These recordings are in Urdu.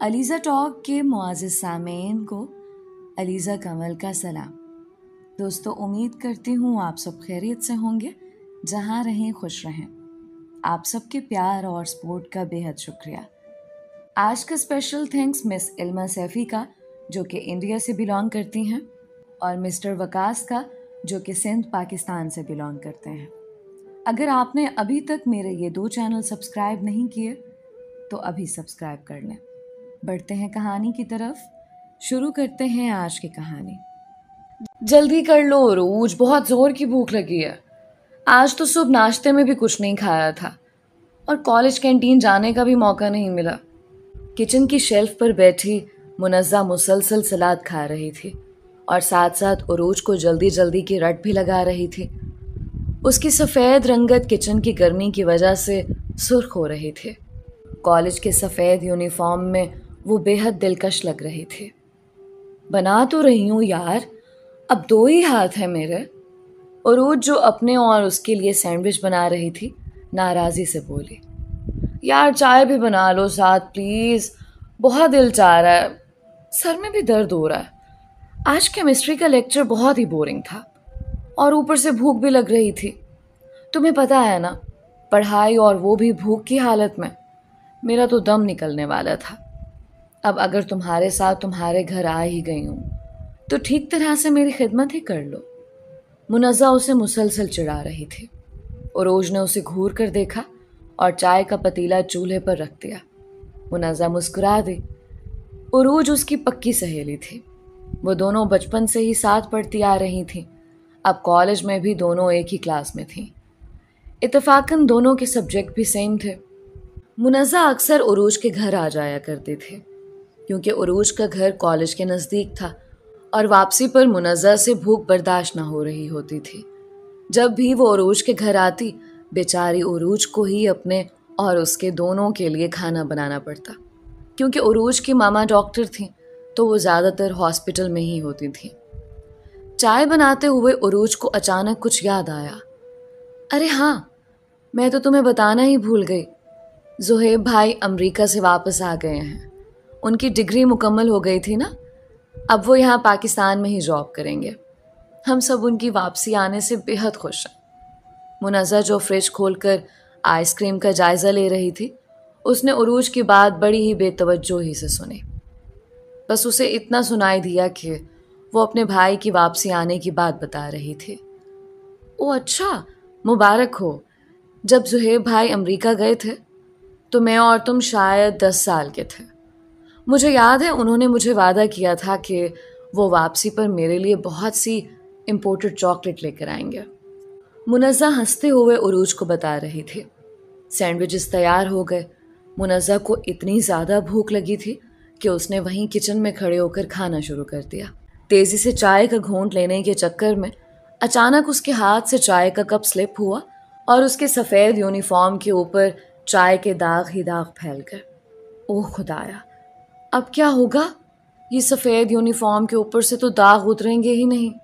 علیزہ ٹاک کے معزز سامعین کو علیزہ کمل کا سلام۔ دوستو، امید کرتی ہوں آپ سب خیریت سے ہوں گے، جہاں رہیں خوش رہیں۔ آپ سب کے پیار اور سپورٹ کا بے حد شکریہ۔ آج کا اسپیشل تھینکس مس علمہ سیفی کا، جو کہ انڈیا سے بلانگ کرتی ہیں، اور مسٹر وکاس کا، جو کہ سندھ پاکستان سے بلانگ کرتے ہیں۔ اگر آپ نے ابھی تک میرے یہ 2 چینل سبسکرائب نہیں کیے تو ابھی سبسکرائب کر لیں۔ بڑھتے ہیں کہانی کی طرف، شروع کرتے ہیں آج کی کہانی۔ جلدی کر لو عروج، بہت زور کی بھوک لگی ہے۔ آج تو صبح ناشتے میں بھی کچھ نہیں کھایا تھا اور کالج کینٹین جانے کا بھی موقع نہیں ملا۔ کچن کی شیلف پر بیٹھی منزہ مسلسل سلاد کھا رہی تھی اور ساتھ ساتھ عروج کو جلدی جلدی کی رٹ بھی لگا رہی تھی۔ اس کی سفید رنگت کچن کی گرمی کی وجہ سے سرخ ہو رہی تھی۔ کالج کے سفید یونیفارم میں وہ بے حد دلکش لگ رہی تھی۔ بنا تو رہی ہوں یار، اب 2 ہی ہاتھ ہیں میرے۔ عروج، جو اپنے اور اس کے لیے سینڈوچ بنا رہی تھی، ناراضی سے بولی۔ یار چائے بھی بنا لو ساتھ پلیز، بہت دل چاہ رہا ہے، سر میں بھی درد ہو رہا ہے۔ آج کیمسٹری کا لیکچر بہت ہی بورنگ تھا اور اوپر سے بھوک بھی لگ رہی تھی۔ تمہیں پتہ ہے نا، پڑھائی اور وہ بھی بھوک کی حالت میں، میرا تو دم نکلنے والا تھا۔ اب اگر تمہارے ساتھ تمہارے گھر آ ہی گئی ہوں تو ٹھیک طرح سے میری خدمت ہی کر لو۔ منزہ اسے مسلسل چڑھا رہی تھی۔ عروج نے اسے گھور کر دیکھا اور چائے کا پتیلا چولہے پر رکھ دیا۔ منزہ مسکرا دی۔ عروج اس کی پکی سہیلی تھی۔ وہ دونوں بچپن سے ہی ساتھ پڑھتی آ رہی تھیں۔ اب کالج میں بھی دونوں ایک ہی کلاس میں تھیں۔ اتفاقاً دونوں کے سبجیکٹ بھی سیم تھے۔ منزہ اکثر عروج کے گھر آ جایا کرتی تھی، کیونکہ عروج کا گھر کالج کے نزدیک تھا اور واپسی پر منزہ سے بھوک برداشت نہ ہو رہی ہوتی تھی۔ جب بھی وہ عروج کے گھر آتی، بیچاری عروج کو ہی اپنے اور اس کے دونوں کے لیے کھانا بنانا پڑتا، کیونکہ عروج کی ماما ڈاکٹر تھیں تو وہ زیادہ تر ہاسپٹل میں ہی ہوتی تھیں۔ چائے بناتے ہوئے عروج کو اچانک کچھ یاد آیا۔ ارے ہاں، میں تو تمہیں بتانا ہی بھول گئی، زہیب بھائی امریکہ سے واپس آ گئے ہیں۔ ان کی ڈگری مکمل ہو گئی تھی نا، اب وہ یہاں پاکستان میں ہی جاب کریں گے۔ ہم سب ان کی واپسی آنے سے بے حد خوش ہیں۔ منزہ، جو فریج کھول کر آئس کریم کا جائزہ لے رہی تھی، اس نے عروج کی بات بڑی ہی بے توجہی سے سنی۔ بس اسے اتنا سنائی دیا کہ وہ اپنے بھائی کی واپسی آنے کی بات بتا رہی تھی۔ او اچھا، مبارک ہو۔ جب زہیب بھائی امریکہ گئے تھے تو میں اور تم شاید 10 سال کے تھے۔ مجھے یاد ہے انہوں نے مجھے وعدہ کیا تھا کہ وہ واپسی پر میرے لیے بہت سی امپورٹڈ چاکلیٹ لے کر آئیں گے۔ منزہ ہنستے ہوئے عروج کو بتا رہی تھی۔ سینڈوچز تیار ہو گئے۔ منزہ کو اتنی زیادہ بھوک لگی تھی کہ اس نے وہیں کچن میں کھڑے ہو کر کھانا شروع کر دیا۔ تیزی سے چائے کا گھونٹ لینے کے چکر میں اچانک اس کے ہاتھ سے چائے کا کپ سلپ ہوا اور اس کے سفید یونیفارم کے اوپر چائے کے داغ ہی داغ پھیل گئے۔ اوہ خدایا، اب کیا ہوگا؟ یہ سفید یونیفارم کے اوپر سے تو داغ اتریں گے ہی نہیں۔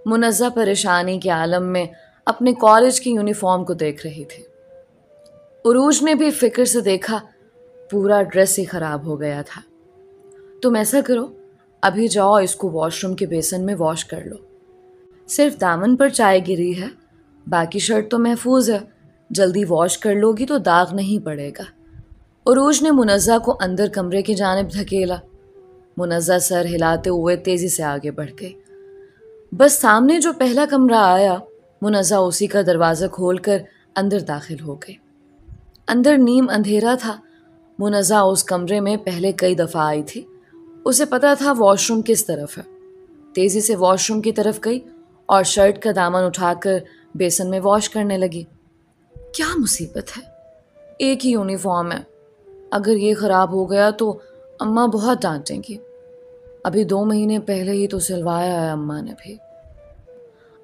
منزہ پریشانی کے عالم میں اپنے کالج کی یونیفارم کو دیکھ رہی تھی۔ عروج نے بھی فکر سے دیکھا، پورا ڈریس ہی خراب ہو گیا تھا۔ تم ایسا کرو، ابھی جاؤ اس کو واش روم کے بیسن میں واش کر لو۔ صرف دامن پر چائے گری ہے، باقی شرٹ تو محفوظ ہے، جلدی واش کر لو گی تو داغ نہیں پڑے گا۔ عروج نے منزہ کو اندر کمرے کی جانب دھکیلا۔ منزہ سر ہلاتے ہوئے تیزی سے آگے بڑھ گئی۔ بس سامنے جو پہلا کمرہ آیا، منزہ اسی کا دروازہ کھول کر اندر داخل ہو گئی۔ اندر نیم اندھیرا تھا۔ منزہ اس کمرے میں پہلے کئی دفعہ آئی تھی، اسے پتا تھا واش روم کس طرف ہے۔ تیزی سے واش روم کی طرف گئی اور شرٹ کا دامن اٹھا کر بیسن میں واش کرنے لگی۔ کیا مصیبت ہے، ایک ہی یونیفارم ہے، اگر یہ خراب ہو گیا تو اماں بہت ڈانٹیں گی۔ ابھی 2 مہینے پہلے ہی تو سلوایا ہے اماں نے بھی۔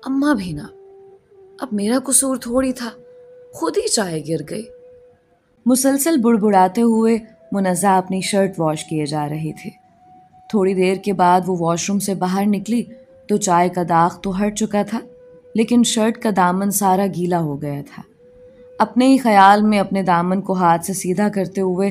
اماں بھی نا، اب میرا قصور تھوڑی تھا، خود ہی چائے گر گئی۔ مسلسل بڑبڑاتے ہوئے منزہ اپنی شرٹ واش کیے جا رہی تھی۔ تھوڑی دیر کے بعد وہ واش روم سے باہر نکلی تو چائے کا داغ تو ہٹ چکا تھا، لیکن شرٹ کا دامن سارا گیلا ہو گیا تھا۔ اپنے ہی خیال میں اپنے دامن کو ہاتھ سے سیدھا کرتے ہوئے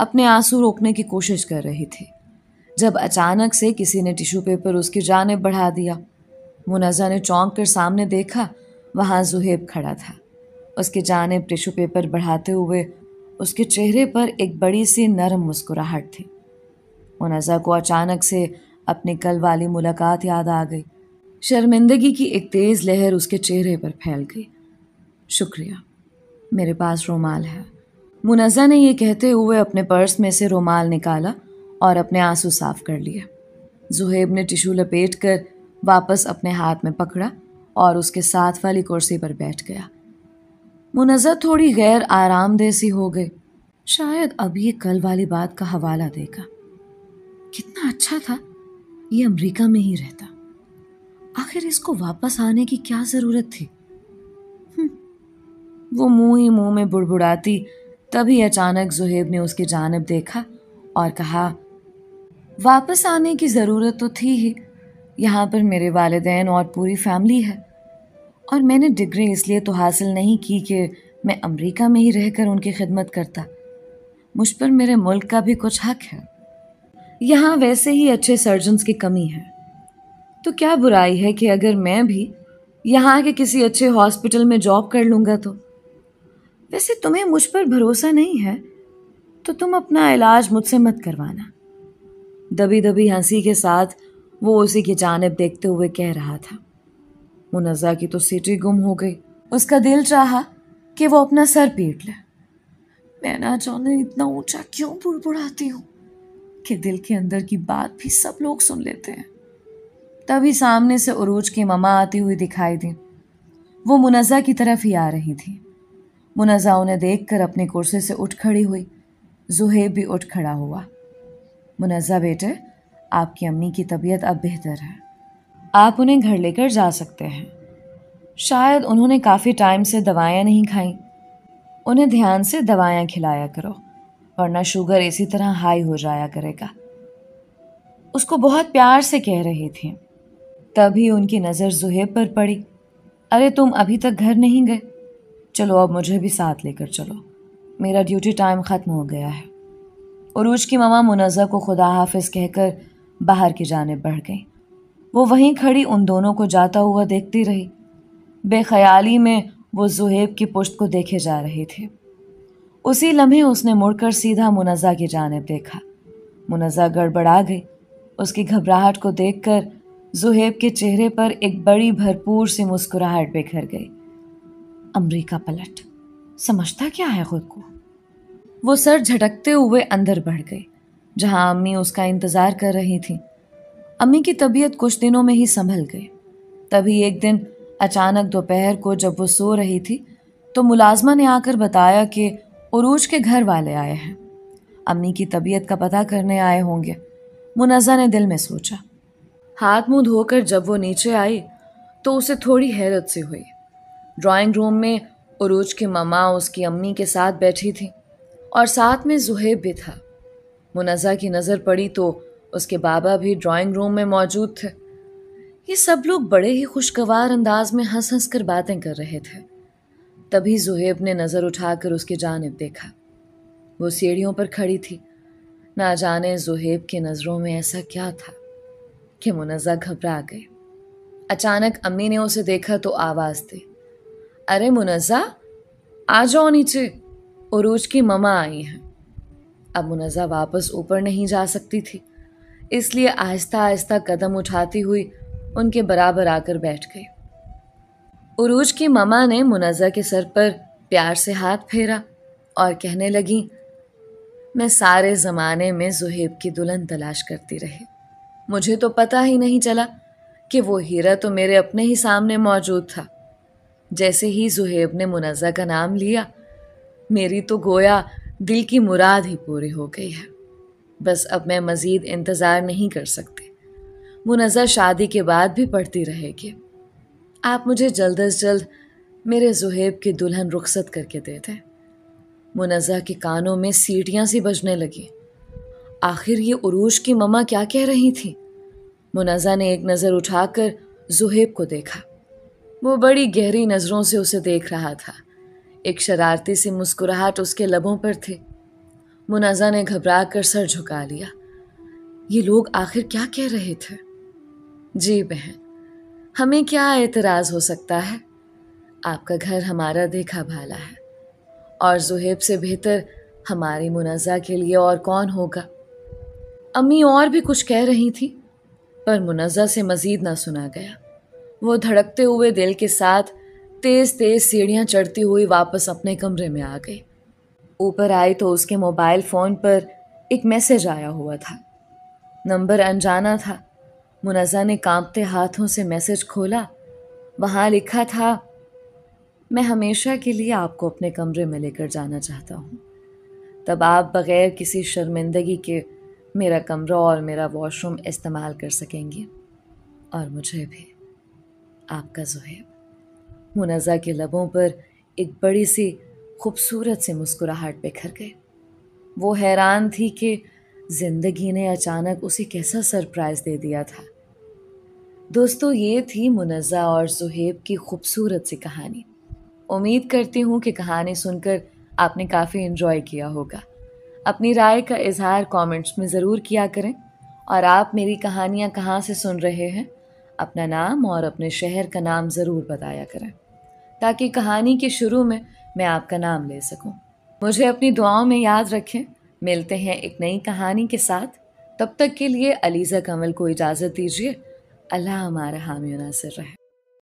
اپنے آنسو روکنے کی کوشش کر رہی تھی جب اچانک سے کسی نے ٹیشو پیپر اس کی جانب بڑھا دیا۔ منزہ نے چونک کر سامنے دیکھا، وہاں زہیب کھڑا تھا۔ اس کی جانب ٹیشو پیپر بڑھاتے ہوئے اس کے چہرے پر ایک بڑی سی نرم مسکراہٹ تھی۔ منزہ کو اچانک سے اپنی کل والی ملاقات یاد آ گئی۔ شرمندگی کی ایک تیز لہر اس کے چہرے پر پھیل گئی۔ شکریہ، میرے پاس رومال ہے۔ منزہ نے یہ کہتے ہوئے اپنے پرس میں سے رومال نکالا اور اپنے آنسو صاف کر لیے۔ زہیب نے ٹیشو لپیٹ کر واپس اپنے ہاتھ میں پکڑا اور اس کے ساتھ والی کرسی پر بیٹھ گیا۔ منزہ تھوڑی غیر آرام دہ سی ہو گئی۔ شاید اب یہ کل والی بات کا حوالہ دے گا۔ کتنا اچھا تھا یہ امریکہ میں ہی رہتا، آخر اس کو واپس آنے کی کیا ضرورت تھی؟ وہ منہ ہی منہ میں بڑبڑاتی، تبھی اچانک زہیب نے اس کی جانب دیکھا اور کہا، واپس آنے کی ضرورت تو تھی ہی، یہاں پر میرے والدین اور پوری فیملی ہے، اور میں نے ڈگری اس لیے تو حاصل نہیں کی کہ میں امریکہ میں ہی رہ کر ان کی خدمت کرتا۔ مجھ پر میرے ملک کا بھی کچھ حق ہے۔ یہاں ویسے ہی اچھے سرجنز کی کمی ہے، تو کیا برائی ہے کہ اگر میں بھی یہاں کے کسی اچھے ہاسپٹل میں جاب کر لوں گا تو؟ ویسے تمہیں مجھ پر بھروسہ نہیں ہے تو تم اپنا علاج مجھ سے مت کروانا۔ دبی دبی ہنسی کے ساتھ وہ اسی کی جانب دیکھتے ہوئے کہہ رہا تھا۔ منزہ کی تو سیٹی گم ہو گئی۔ اس کا دل چاہا کہ وہ اپنا سر پیٹ لے۔ میں نہ جانے اتنا اونچا کیوں بڑبڑاتی ہوں کہ دل کے اندر کی بات بھی سب لوگ سن لیتے ہیں۔ تبھی سامنے سے عروج کی ماما آتی ہوئی دکھائی دی۔ وہ منزہ کی طرف ہی آ رہی تھی۔ منزہ انہیں دیکھ کر اپنی کرسی سے اٹھ کھڑی ہوئی۔ زہیب بھی اٹھ کھڑا ہوا۔ منزہ بیٹے، آپ کی امی کی طبیعت اب بہتر ہے، آپ انہیں گھر لے کر جا سکتے ہیں۔ شاید انہوں نے کافی ٹائم سے دوائیاں نہیں کھائیں، انہیں دھیان سے دوائیاں کھلایا کرو ورنہ شوگر اسی طرح ہائی ہو جایا کرے گا۔ اس کو بہت پیار سے کہہ رہی تھی، تبھی ان کی نظر زہیب پر پڑی۔ ارے تم ابھی تک گھر نہیں گئے؟ چلو اب مجھے بھی ساتھ لے کر چلو، میرا ڈیوٹی ٹائم ختم ہو گیا ہے۔ عروج کی ماما منزہ کو خدا حافظ کہہ کر باہر کی جانب بڑھ گئی۔ وہ وہیں کھڑی ان دونوں کو جاتا ہوا دیکھتی رہی۔ بے خیالی میں وہ زہیب کی پشت کو دیکھے جا رہے تھے۔ اسی لمحے اس نے مڑ کر سیدھا منزہ کی جانب دیکھا۔ منزہ گڑبڑا گئی۔ اس کی گھبراہٹ کو دیکھ کر زہیب کے چہرے پر ایک بڑی بھرپور سی مسکراہٹ بکھر گئی۔ امریکہ پلٹ، سمجھتا کیا ہے خود کو؟ وہ سر جھٹکتے ہوئے اندر بڑھ گئی جہاں امی اس کا انتظار کر رہی تھیں۔ امی کی طبیعت کچھ دنوں میں ہی سنبھل گئی۔ تبھی ایک دن اچانک دوپہر کو جب وہ سو رہی تھی تو ملازمہ نے آ کر بتایا کہ عروج کے گھر والے آئے ہیں، امی کی طبیعت کا پتہ کرنے آئے ہوں گے۔ منزہ نے دل میں سوچا۔ ہاتھ منہ دھو کر جب وہ نیچے آئی تو اسے تھوڑی حیرت سی ہوئی۔ ڈرائنگ روم میں عروج کی ماما اس کی امی کے ساتھ بیٹھی تھی اور ساتھ میں زہیب بھی تھا۔ منزہ کی نظر پڑی تو اس کے بابا بھی ڈرائنگ روم میں موجود تھے۔ یہ سب لوگ بڑے ہی خوشگوار انداز میں ہنس ہنس کر باتیں کر رہے تھے۔ تبھی زہیب نے نظر اٹھا کر اس کی جانب دیکھا۔ وہ سیڑھیوں پر کھڑی تھی۔ نہ جانے زہیب کی نظروں میں ایسا کیا تھا کہ منزہ گھبرا گئی۔ اچانک امی نے اسے دیکھا تو آواز دی، ارے منزہ، آ جاؤ نیچے، عروج کی ماما آئی ہیں۔ اب منزہ واپس اوپر نہیں جا سکتی تھی، اس لیے آہستہ آہستہ قدم اٹھاتی ہوئی ان کے برابر آ کر بیٹھ گئی۔ عروج کی ماما نے منزہ کے سر پر پیار سے ہاتھ پھیرا اور کہنے لگی، میں سارے زمانے میں زہیب کی دلہن تلاش کرتی رہی، مجھے تو پتہ ہی نہیں چلا کہ وہ ہیرا تو میرے اپنے ہی سامنے موجود تھا۔ جیسے ہی زہیب نے منزہ کا نام لیا، میری تو گویا دل کی مراد ہی پوری ہو گئی ہے۔ بس اب میں مزید انتظار نہیں کر سکتی، منزہ شادی کے بعد بھی پڑھتی رہے گی۔ آپ مجھے جلد از جلد میرے زہیب کی دلہن رخصت کر کے دے دیں۔ منزہ کے کانوں میں سیٹیاں سی بجنے لگی۔ آخر یہ عروج کی ماما کیا کہہ رہی تھی؟ منزہ نے ایک نظر اٹھا کر زہیب کو دیکھا۔ وہ بڑی گہری نظروں سے اسے دیکھ رہا تھا۔ ایک شرارتی سی مسکراہٹ اس کے لبوں پر تھی۔ منازہ نے گھبرا کر سر جھکا لیا۔ یہ لوگ آخر کیا کہہ رہے تھے؟ جی بہن، ہمیں کیا اعتراض ہو سکتا ہے؟ آپ کا گھر ہمارا دیکھا بھالا ہے، اور زہیب سے بہتر ہماری منازہ کے لیے اور کون ہوگا؟ امی اور بھی کچھ کہہ رہی تھی، پر منازہ سے مزید نہ سنا گیا۔ وہ دھڑکتے ہوئے دل کے ساتھ تیز تیز سیڑھیاں چڑھتی ہوئی واپس اپنے کمرے میں آ گئی۔ اوپر آئی تو اس کے موبائل فون پر ایک میسج آیا ہوا تھا۔ نمبر انجانا تھا۔ منازہ نے کانپتے ہاتھوں سے میسج کھولا۔ وہاں لکھا تھا، میں ہمیشہ کے لیے آپ کو اپنے کمرے میں لے کر جانا چاہتا ہوں، تب آپ بغیر کسی شرمندگی کے میرا کمرہ اور میرا واش روم استعمال کر سکیں گے، اور مجھے بھی، آپ کا زہیب۔ منازہ کے لبوں پر ایک بڑی سی خوبصورت سی مسکراہٹ بکھر گئی۔ وہ حیران تھی کہ زندگی نے اچانک اسے کیسا سرپرائز دے دیا تھا۔ دوستو، یہ تھی منازہ اور زہیب کی خوبصورت سی کہانی۔ امید کرتی ہوں کہ کہانی سن کر آپ نے کافی انجوائے کیا ہوگا۔ اپنی رائے کا اظہار کامنٹس میں ضرور کیا کریں، اور آپ میری کہانیاں کہاں سے سن رہے ہیں اپنا نام اور اپنے شہر کا نام ضرور بتایا کریں، تاکہ کہانی کے شروع میں آپ کا نام لے سکوں۔ مجھے اپنی دعاؤں میں یاد رکھیں۔ ملتے ہیں ایک نئی کہانی کے ساتھ، تب تک کے لیے علیزہ کمل کو اجازت دیجیے۔ اللہ ہمارا حامی و ناصر رہے۔